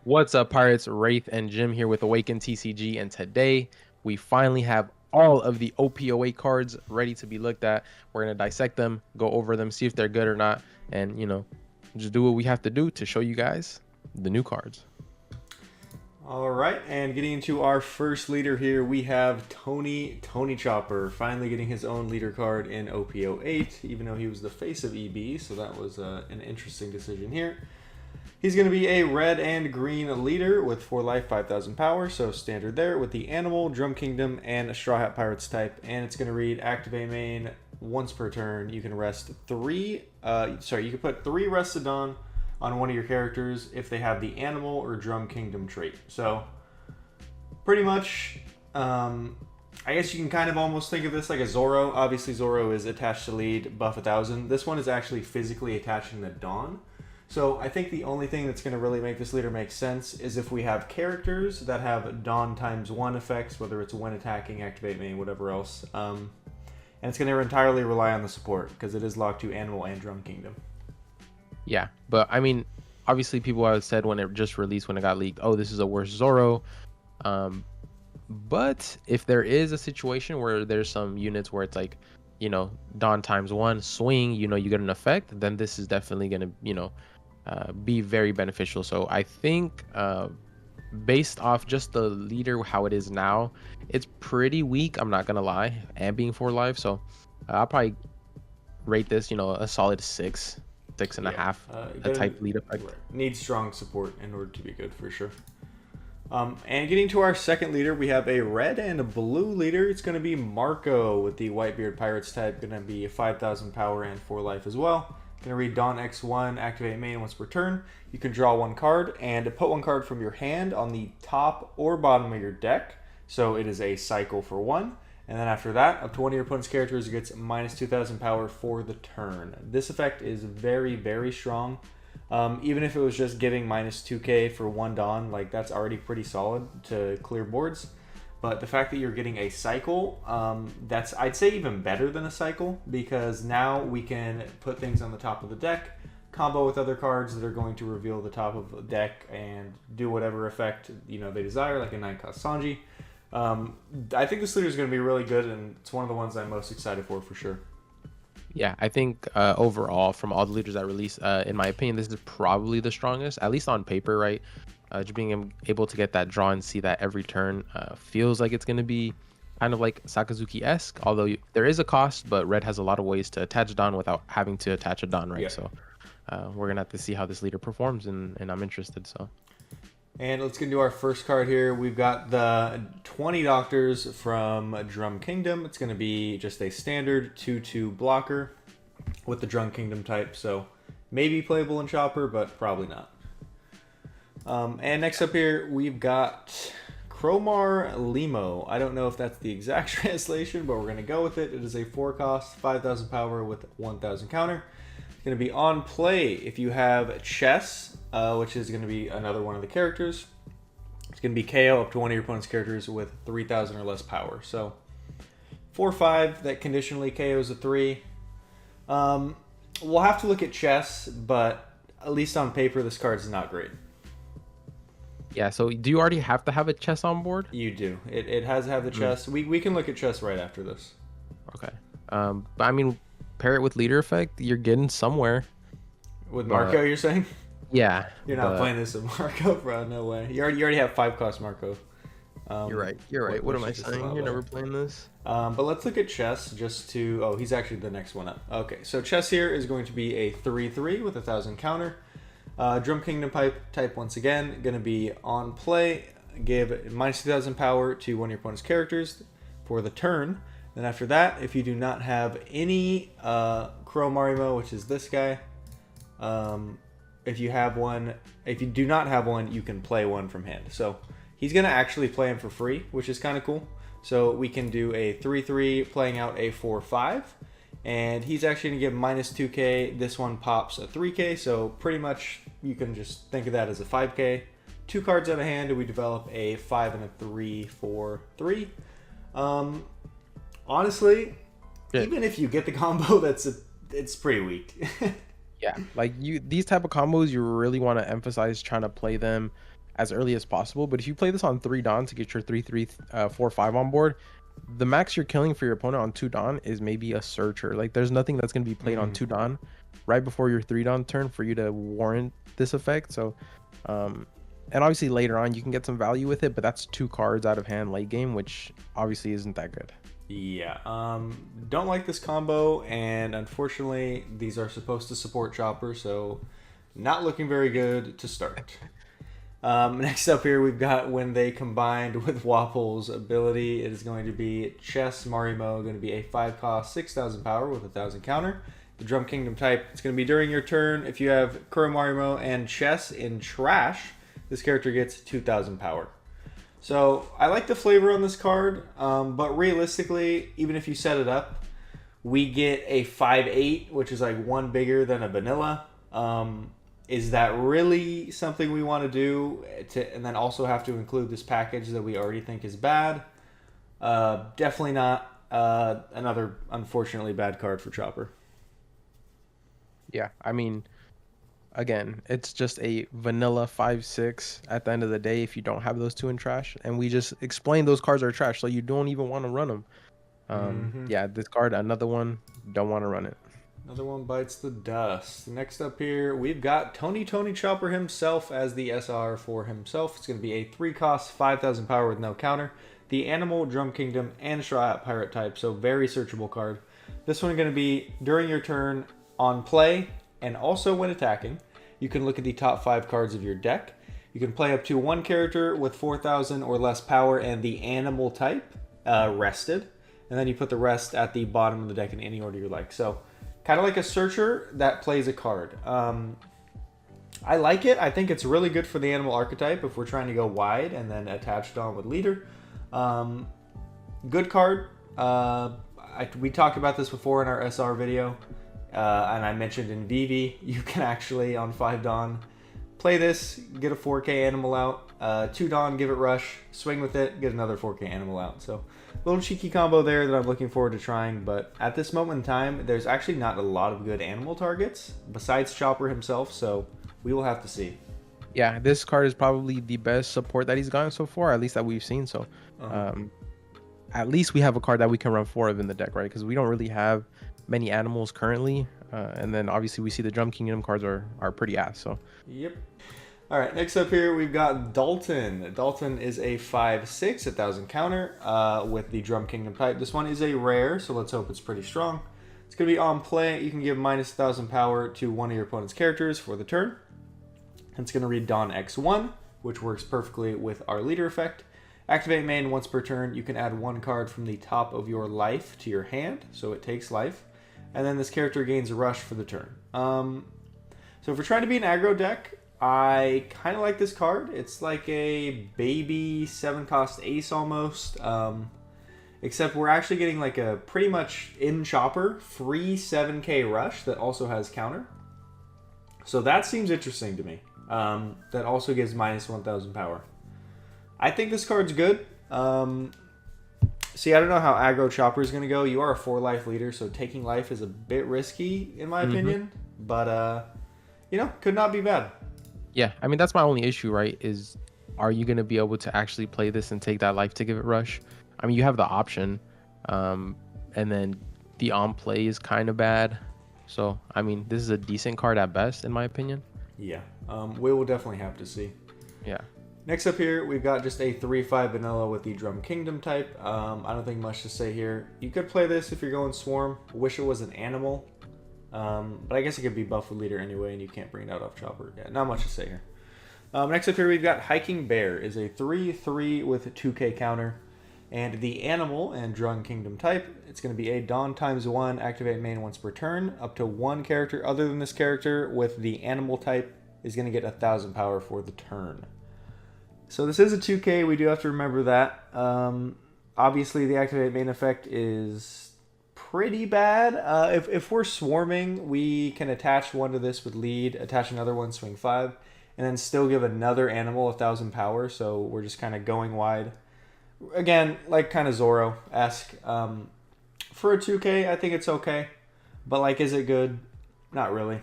What's up, Pirates? Wraith and Jim here with Awaken TCG, and today we finally have all of the OP08 cards ready to be looked at. We're gonna dissect them, go over them, see if they're good or not, and just do what we have to do to show you guys the new cards. All right, and getting into our first leader here, we have Tony Chopper, finally getting his own leader card in OP08, even though he was the face of EB, so that was an interesting decision here. He's going to be a red and green leader with 4 life, 5,000 power, so standard there, with the Animal, Drum Kingdom, and a Straw Hat Pirates type, and it's going to read activate main once per turn. You can rest you can put 3 Rested on one of your characters if they have the Animal or Drum Kingdom trait. So, pretty much, I guess you can kind of almost think of this like a Zoro. Obviously, Zoro is attached to lead, buff 1,000. This one is actually physically attaching the Dawn. So I think the only thing that's going to really make this leader make sense is if we have characters that have Dawn ×1 effects, whether it's when attacking, activate main, whatever else. And it's going to entirely rely on the support because it is locked to Animal and Drum Kingdom. Yeah, but I mean, obviously people have said when it just released, when it got leaked, oh, this is a worse Zoro. But if there is a situation where there's some units where it's like, Dawn ×1 swing, you get an effect, then this is definitely going to, be very beneficial. So I think based off just the leader, how it is now, it's pretty weak, I'm not gonna lie, and being 4 life. So I'll probably rate this, a solid 6.5. A type lead effect. Needs strong support in order to be good for sure. And getting to our second leader, we have a red and a blue leader. It's going to be Marco with the Whitebeard Pirates type. Going to be 5,000 power and 4 life as well. Going to read Dawn X1, activate main once per turn. You can draw 1 card and put 1 card from your hand on the top or bottom of your deck. So it is a cycle for 1. And then after that, up to 1 of your opponent's characters gets minus 2,000 power for the turn. This effect is very, very strong. Even if it was just giving minus 2k for 1 Dawn, like that's already pretty solid to clear boards. But the fact that you're getting a cycle, that's, I'd say, even better than a cycle, because now we can put things on the top of the deck, combo with other cards that are going to reveal the top of the deck and do whatever effect they desire, like a 9-cost Sanji. I think this leader is going to be really good, and it's one of the ones I'm most excited for sure. Yeah, I think overall, from all the leaders that release, in my opinion, this is probably the strongest, at least on paper, right? Just being able to get that draw and see that every turn feels like it's going to be kind of like Sakazuki-esque, although there is a cost, but Red has a lot of ways to attach Dawn without having to attach a Dawn, right? Yeah. So we're going to have to see how this leader performs, and I'm interested, so. And let's get into our first card here. We've got the 20 Doctors from Drum Kingdom. It's going to be just a standard 2/2 blocker with the Drum Kingdom type, so maybe playable in Chopper, but probably not. And next up here, we've got Cromar Limo. I don't know if that's the exact translation, but we're going to go with it. It is a 4-cost, 5,000 power with 1,000 counter. It's going to be on play if you have Chess, which is going to be another one of the characters. It's going to be KO up to 1 of your opponent's characters with 3,000 or less power. So 4/5 that conditionally KOs a 3. We'll have to look at Chess, but at least on paper, this card is not great. Yeah, so do you already have to have a Chess on board? You do. It has to have the Chess. We can look at Chess right after this. Okay. But I mean, pair it with leader effect, you're getting somewhere. With Marco, you're saying? Yeah. You're not playing this with Marco, bro. No way. You already have 5-cost Marco. You're right. What am I saying? You're never playing this. But let's look at Chess just to... Oh, he's actually the next one up. Okay, so Chess here is going to be a 3/3 with 1,000 counter. Drum Kingdom type once again, going to be on play. Give minus 2,000 power to 1 of your opponent's characters for the turn. Then after that, if you do not have any Cromarimo, which is this guy, if you do not have one, you can play one from hand. So he's going to actually play him for free, which is kind of cool. So we can do a 3/3 playing out a 4/5. And he's actually going to give minus 2k. This one pops a 3k. So pretty much you can just think of that as a 5k. 2 cards out of hand, and we develop a 5 and a 3/4/3. Honestly, even if you get the combo, it's pretty weak. Yeah, like these type of combos, you really want to emphasize trying to play them as early as possible. But if you play this on 3 Dawn to get your 3/3 4/5 on board, the max you're killing for your opponent on 2 Dawn is maybe a Searcher. Like there's nothing that's gonna be played on 2 Dawn right before your 3 Dawn turn for you to warrant this effect. So and obviously later on you can get some value with it, but that's 2 cards out of hand late game, which obviously isn't that good. Yeah, don't like this combo, and unfortunately these are supposed to support Chopper, so not looking very good to start. Next up here, we've got when they combined with Wapple's ability, it is going to be Chess Marimo, going to be a 5-cost, 6,000 power with 1,000 counter. The Drum Kingdom type, it's going to be during your turn. If you have Kureha Marimo and Chess in trash, this character gets 2,000 power. So I like the flavor on this card, but realistically, even if you set it up, we get a 5/8, which is like 1 bigger than a vanilla. Is that really something we want to do? And then also have to include this package that we already think is bad? Definitely not. Another unfortunately bad card for Chopper. Yeah, I mean, again, it's just a vanilla 5/6 at the end of the day if you don't have those 2 in trash. And we just explained those cards are trash, so you don't even want to run them. Yeah, this card, another one, don't want to run it. Another one bites the dust. Next up here, we've got Tony Chopper himself as the SR for himself. It's going to be a 3-cost, 5,000 power with no counter. The Animal, Drum Kingdom, and Straw Hat Pirate type, so very searchable card. This one going to be during your turn on play, and also when attacking. You can look at the top 5 cards of your deck. You can play up to 1 character with 4,000 or less power and the animal type rested. And then you put the rest at the bottom of the deck in any order you like. So kind of like a searcher that plays a card. I like it. I think it's really good for the animal archetype if we're trying to go wide and then attach it on with leader. Good card. We talked about this before in our SR video. And I mentioned in VV, you can actually, on 5 Dawn, play this, get a 4K animal out, 2 Dawn, give it rush, swing with it, get another 4K animal out. So, little cheeky combo there that I'm looking forward to trying, but at this moment in time, there's actually not a lot of good animal targets, besides Chopper himself, so we will have to see. Yeah, this card is probably the best support that he's gotten so far, at least that we've seen, so at least we have a card that we can run 4 of in the deck, right? Because we don't really have many animals currently, and then obviously we see the Drum Kingdom cards are pretty ass. So yep. All right, next up here we've got Dalton. Dalton is a 5/6, 1,000 counter with the Drum Kingdom type. This one is a rare, so let's hope it's pretty strong. It's going to be on play. You can give minus 1,000 power to one of your opponent's characters for the turn. It's going to read Dawn X1, which works perfectly with our leader effect. Activate main once per turn. You can add 1 card from the top of your life to your hand, so it takes life. And then this character gains a rush for the turn. So if we're trying to be an aggro deck, I kind of like this card. It's like a baby 7-cost ace almost. Except we're actually getting like a pretty much in Chopper free 7k rush that also has counter. So that seems interesting to me. That also gives minus 1,000 power. I think this card's good. See, I don't know how aggro Chopper is going to go. You are a 4-life leader, so taking life is a bit risky, in my opinion. But, you know, could not be bad. Yeah, I mean, that's my only issue, right? Is are you going to be able to actually play this and take that life to give it rush? I mean, you have the option, and then the on-play is kind of bad. So, I mean, this is a decent card at best, in my opinion. Yeah, we will definitely have to see. Yeah. Next up here, we've got just a 3/5 vanilla with the Drum Kingdom type. I don't think much to say here. You could play this if you're going Swarm. Wish it was an animal. But I guess it could be buff with leader anyway, and you can't bring that off Chopper. Yeah, not much to say here. Next up here, we've got Hiking Bear. Is a 3/3 with a 2k counter. And the animal and Drum Kingdom type, it's going to be a Dawn ×1, activate main once per turn. Up to 1 character other than this character with the animal type is going to get 1,000 power for the turn. So this is a 2k, we do have to remember that. Obviously the activate main effect is pretty bad. If we're swarming, we can attach 1 to this with lead, attach another one, swing 5, and then still give another animal 1,000 power, so we're just kind of going wide. Again, like kind of Zoro-esque. For a 2k, I think it's okay. But like, is it good? Not really.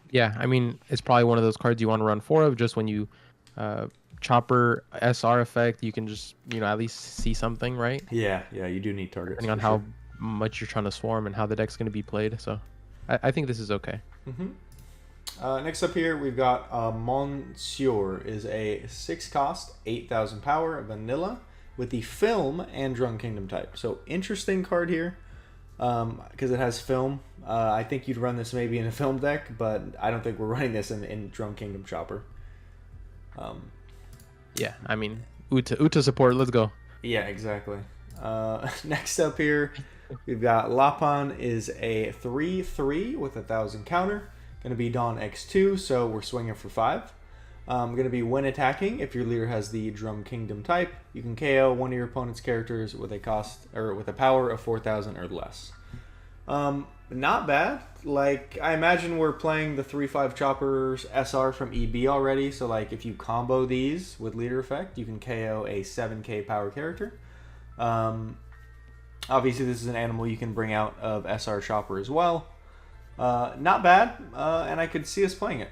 Yeah, I mean, it's probably one of those cards you want to run 4 of just when you chopper SR effect, you can just at least see something, right? Yeah, you do need targets Depending on for sure. how much you're trying to swarm and how the deck's going to be played. So I think this is okay. Next up here, we've got Monsieur is a 6 cost, 8,000 power, vanilla, with the film and Drum Kingdom type. So interesting card here, because it has film. I think you'd run this maybe in a film deck, but I don't think we're running this in Drum Kingdom Chopper. Yeah, I mean, Uta support, let's go. Yeah, exactly. Next up here, we've got Lapon is a 3/3 with 1,000 counter. Going to be Dawn X2, so we're swinging for 5. Going to be when attacking, if your leader has the Drum Kingdom type, you can KO one of your opponent's characters with a cost or with a power of 4,000 or less. Not bad. Like, I imagine we're playing the 3/5 Choppers SR from EB already, so like if you combo these with leader effect, you can KO a 7k power character. Obviously, this is an animal you can bring out of SR Chopper as well. Not bad, and I could see us playing it.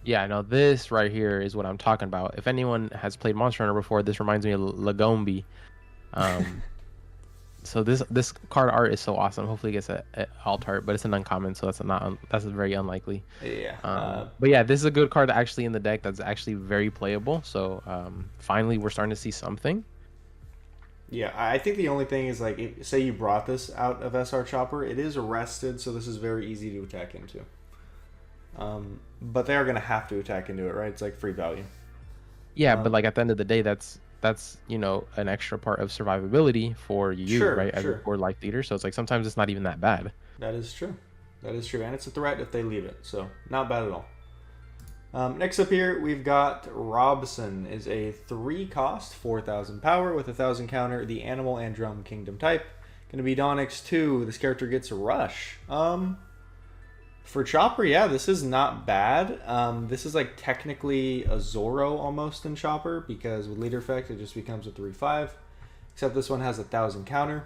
Yeah, no, this right here is what I'm talking about. If anyone has played Monster Hunter before, this reminds me of Lagombi. So this card art is so awesome. Hopefully it gets a alt art, but it's an uncommon, so that's very unlikely. Yeah. But yeah, this is a good card actually in the deck that's actually very playable. So finally we're starting to see something. Yeah, I think the only thing is like, say you brought this out of SR Chopper, it is arrested, so this is very easy to attack into. But they are going to have to attack into it, right? It's like free value. Yeah, but like at the end of the day, that's an extra part of survivability for you, Sure, right? As sure. a core life leader. So it's like sometimes it's not even that bad. That is true. And it's a threat if they leave it, so not bad at all. Next up here, we've got Robson is a 3 cost, 4,000 power with 1,000 counter, the Animal and Drum Kingdom type. Going to be Dawn X2. This character gets a rush. For Chopper, yeah, this is not bad. This is like technically a Zoro almost in Chopper, because with leader effect it just becomes a 3/5. Except this one has 1,000 counter.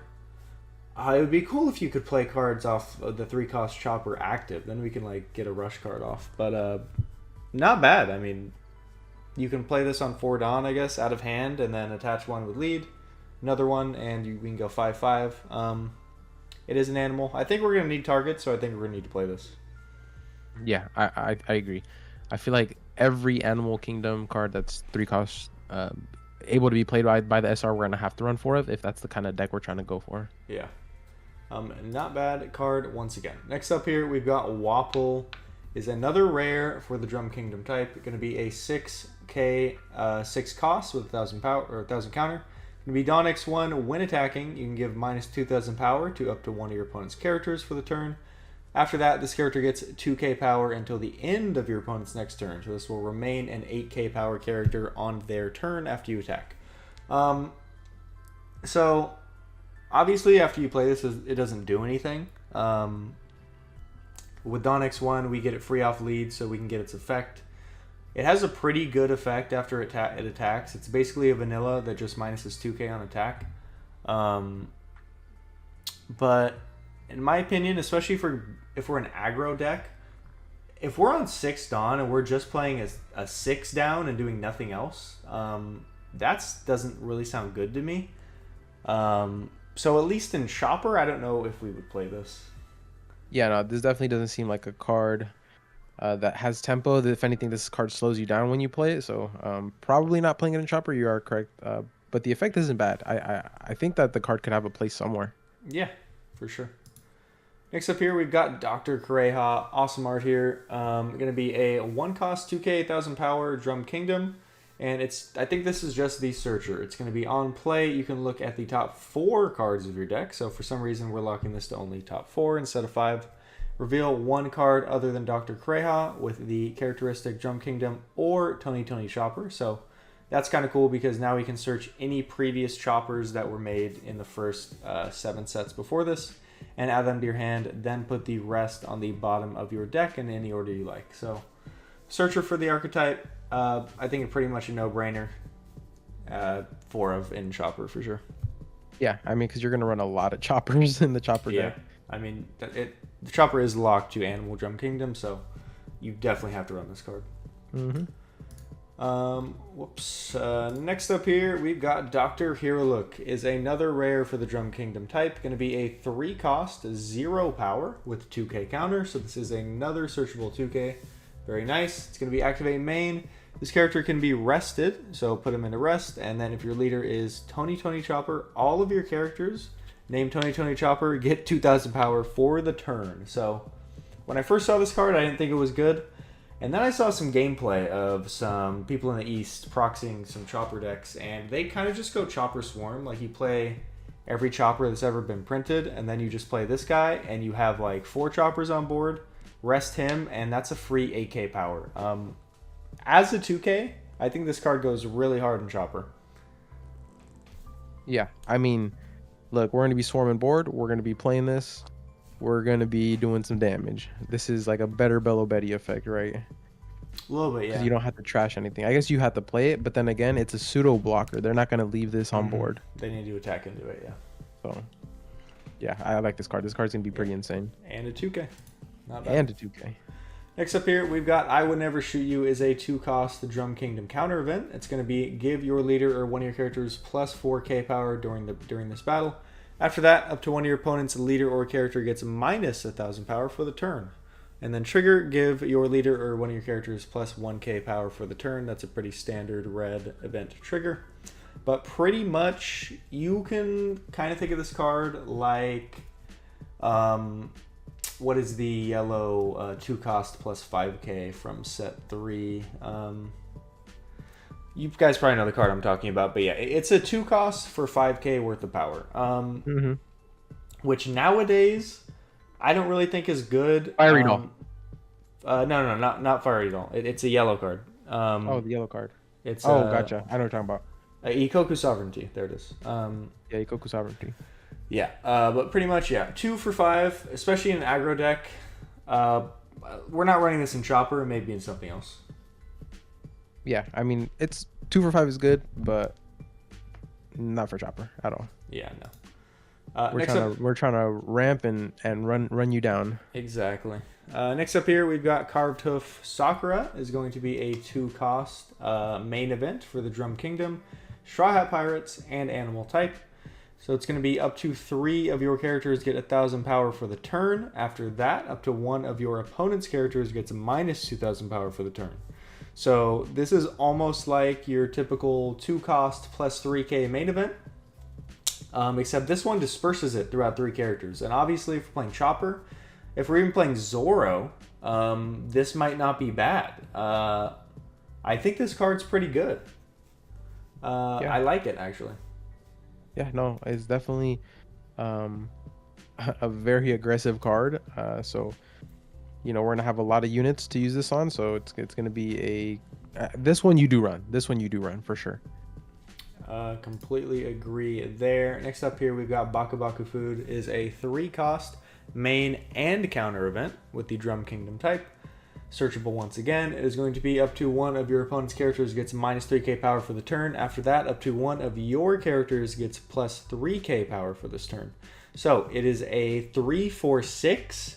It would be cool if you could play cards off of the 3 cost Chopper active. Then we can like get a rush card off. But not bad. I mean, you can play this on 4 Dawn, I guess, out of hand, and then attach one with lead, another one, and we can go 5/5. It is an animal. I think we're gonna need targets, so I think we're gonna need to play this. Yeah, I agree. I feel like every Animal Kingdom card that's 3 costs able to be played by the SR, we're gonna have to run 4 of if that's the kind of deck we're trying to go for. Yeah. Not bad card once again. Next up here, we've got Wapple. Is another rare for the Drum Kingdom type. Going to be a 6k 6 cost with 1,000 power or 1,000 counter. Going to be Dawn X1. When attacking, you can give minus 2,000 power to up to one of your opponent's characters for the turn. After that, this character gets 2k power until the end of your opponent's next turn. So this will remain an 8k power character on their turn after you attack. So obviously, after you play this, it doesn't do anything. With Dawn X1, we get it free off lead, so we can get its effect. It has a pretty good effect after it attacks. It's basically a vanilla that just minuses 2k on attack. But in my opinion, especially if we're an aggro deck, if we're on 6 Dawn and we're just playing a 6 down and doing nothing else, that doesn't really sound good to me. So at least in Chopper, I don't know if we would play this. Yeah, no, this definitely doesn't seem like a card that has tempo. If anything, this card slows you down when you play it. So probably not playing it in Chopper. You are correct. But the effect isn't bad. I think that the card could have a place somewhere. Yeah, for sure. Next up here, we've got Dr. Kureha. Awesome art here. Going to be a 1 cost, 2k, 1,000 power, Drum Kingdom. And I think this is just the Searcher. It's going to be on play. You can look at the top 4 cards of your deck. So for some reason, we're locking this to only top 4 instead of 5. Reveal 1 card other than Dr. Kureha with the characteristic Drum Kingdom or Tony Chopper. So that's kind of cool because now we can search any previous Choppers that were made in the first 7 sets before this and add them to your hand. Then put the rest on the bottom of your deck in any order you like. So Searcher for the archetype. I think it's pretty much a no-brainer. 4 of in Chopper for sure. Yeah, I mean, because you're going to run a lot of Choppers in the Chopper deck. I mean, the Chopper is locked to Animal Drum Kingdom, so you definitely have to run this card. Whoops. Next up here, we've got Dr. Hiriluk. Is another rare for the Drum Kingdom type. Going to be a 3 cost, 0 power with 2k counter. So this is another searchable 2k. Very nice. It's going to be activate main. This character can be rested, so put him into rest. And then if your leader is Tony Chopper, all of your characters named Tony Chopper get 2,000 power for the turn. So when I first saw this card, I didn't think it was good. And then I saw some gameplay of some people in the East proxying some Chopper decks, and they kind of just go Chopper Swarm. Like, you play every Chopper that's ever been printed, and then you just play this guy, and you have like 4 Choppers on board, rest him, and that's a free 8k power. As a 2k, I think this card goes really hard in Chopper. Yeah, I mean, look, we're going to be swarming board. We're going to be playing this. We're going to be doing some damage. This is like a better Bello Betty effect, right? A little bit, yeah. Because you don't have to trash anything. I guess you have to play it, but then again, it's a pseudo blocker. They're not going to leave this on board. They need to attack into it, yeah. So, yeah, I like this card. This card's going to be pretty insane. And a 2k. Not bad. And a 2k. Next up here, we've got I Would Never Shoot You is a 2-cost the Drum Kingdom counter event. It's going to be give your leader or one of your characters plus 4k power during this battle. After that, up to one of your opponent's leader or character gets minus 1,000 power for the turn. And then trigger, give your leader or one of your characters plus 1k power for the turn. That's a pretty standard red event trigger. But pretty much, you can kind of think of this card like, what is the yellow 2-cost plus 5k from set 3? You guys probably know the card I'm talking about, but yeah, it's a 2-cost for 5k worth of power. Which nowadays I don't really think is good. Fiery Doll. No, not Fiery Doll. It's a yellow card. Oh, the yellow card. It's gotcha. I know what you're talking about. Ikoku Sovereignty. There it is. Yeah, Ikoku Sovereignty. Yeah, but pretty much, yeah. 2 for 5, especially in an aggro deck. We're not running this in Chopper. It may be in something else. Yeah, I mean, it's 2 for 5 is good, but not for Chopper at all. Yeah, no. We're trying to ramp and run you down. Exactly. Next up here, we've got Carved Hoof Sakura is going to be a 2-cost main event for the Drum Kingdom, Straw Hat Pirates, and Animal type. So it's going to be up to 3 of your characters get 1,000 power for the turn. After that, up to 1 of your opponent's characters gets minus 2,000 power for the turn. So this is almost like your typical 2-cost plus 3k main event, except this one disperses it throughout 3 characters. And obviously, if we're playing Chopper, if we're even playing Zoro, this might not be bad. I think this card's pretty good. Yeah. I like it, actually. Yeah, no, it's definitely a very aggressive card. So, you know, we're going to have a lot of units to use this on. So it's going to be this one you do run. This one you do run for sure. Completely agree there. Next up here, we've got Baku Baku Food is a 3-cost main and counter event with the Drum Kingdom type. Searchable once again. It is going to be up to 1 of your opponent's characters gets minus 3k power for the turn. After that, up to 1 of your characters gets plus 3k power for this turn. So it is a 3-4-6,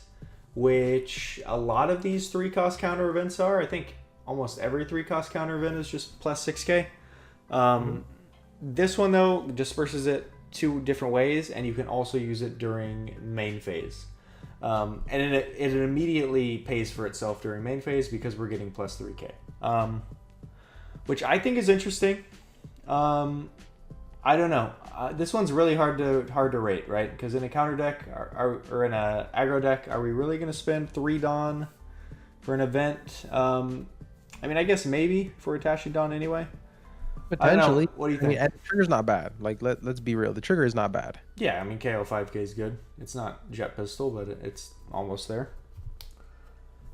which a lot of these 3-cost counter events are. I think almost every 3-cost counter event is just plus 6k. This one, though, disperses it 2 different ways, and you can also use it during main phase. And it immediately pays for itself during main phase because we're getting plus 3k, which I think is interesting. I don't know. This one's really hard to rate, right? Because in a counter deck or in a aggro deck, are we really going to spend 3 Dawn for an event? I mean, I guess maybe for attaching Dawn anyway. Potentially. What do you think? I mean, and the trigger's not bad. Like, let's be real. The trigger is not bad. Yeah, I mean, KO 5k is good. It's not Jet Pistol, but it's almost there.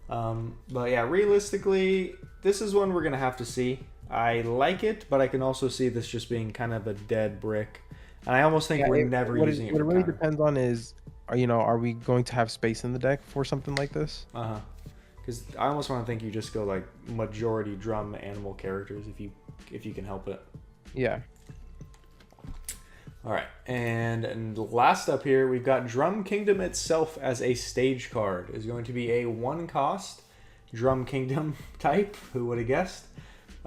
But yeah, realistically, this is one we're going to have to see. I like it, but I can also see this just being kind of a dead brick. And I almost think we're never using it. What it really depends on is, are we going to have space in the deck for something like this? Because I almost want to think you just go like majority drum animal characters if you can help it. Yeah. All right, and last up here we've got Drum Kingdom itself as a stage card is going to be a 1-cost Drum Kingdom type. Who would have guessed?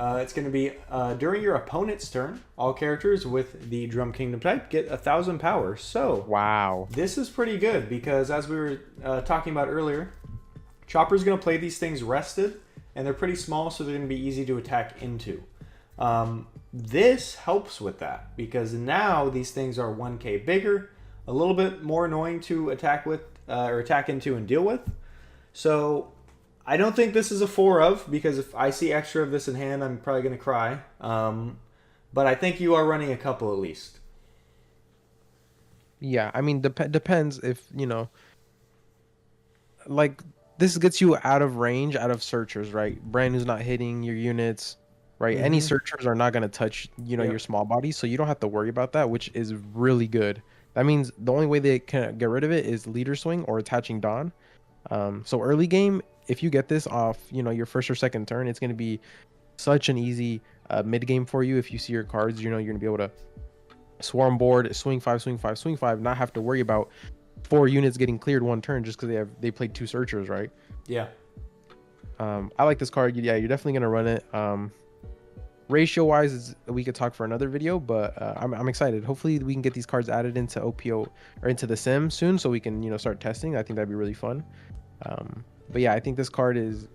It's going to be during your opponent's turn, all characters with the Drum Kingdom type get 1,000 power. So Wow. this is pretty good because as we were talking about earlier, Chopper's going to play these things rested, and they're pretty small, so they're going to be easy to attack into. This helps with that because now these things are 1k bigger, a little bit more annoying to attack with or attack into and deal with. So I don't think this is a 4 of, because if I see extra of this in hand, I'm probably going to cry. But I think you are running a couple at least. Yeah, I mean, depends if, like, this gets you out of range, out of searchers, right? Brand who's not hitting your units, right? Any searchers are not going to touch, Yep. your small body, so you don't have to worry about that, which is really good. That means the only way they can get rid of it is leader swing or attaching Dawn. So early game, if you get this off, your first or second turn, it's going to be such an easy mid game for you. If you see your cards, you're going to be able to swarm board, swing 5, swing 5, swing 5, not have to worry about 4 units getting cleared one turn just because they played 2 searchers, right? Yeah. I like this card. Yeah, you're definitely going to run it. Ratio wise, we could talk for another video, but I'm excited. Hopefully we can get these cards added into OPO or into the sim soon, so we can start testing. I think that'd be really fun. But yeah, I think this card is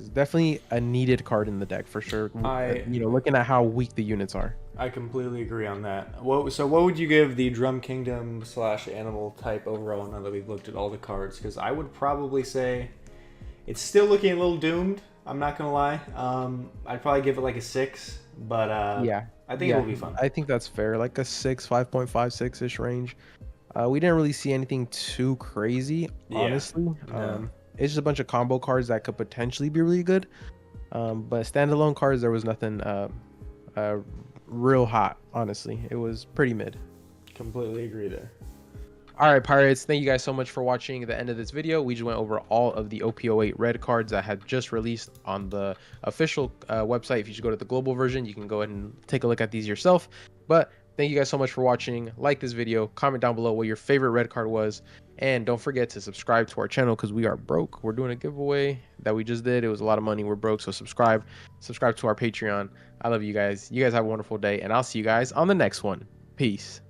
definitely a needed card in the deck for sure. Looking at how weak the units are. I completely agree on that. So what would you give the Drum Kingdom / animal type overall now that we've looked at all the cards? Because I would probably say it's still looking a little doomed. I'm not gonna lie. I'd probably give it like a 6, but yeah, I think it will be fun. I think that's fair, like a 6, 5.56 ish range. We didn't really see anything too crazy, honestly. No. It's just a bunch of combo cards that could potentially be really good. But standalone cards, there was nothing real hot, honestly. It was pretty mid. Completely agree there. All right, Pirates, thank you guys so much for watching the end of this video. We just went over all of the OP08 red cards that had just released on the official website. If you should go to the global version, you can go ahead and take a look at these yourself. But thank you guys so much for watching. Like this video, comment down below what your favorite red card was, and don't forget to subscribe to our channel because we are broke. We're doing a giveaway that we just did. It was a lot of money. We're broke, so subscribe to our Patreon. I love you guys. You guys have a wonderful day, and I'll see you guys on the next one. Peace.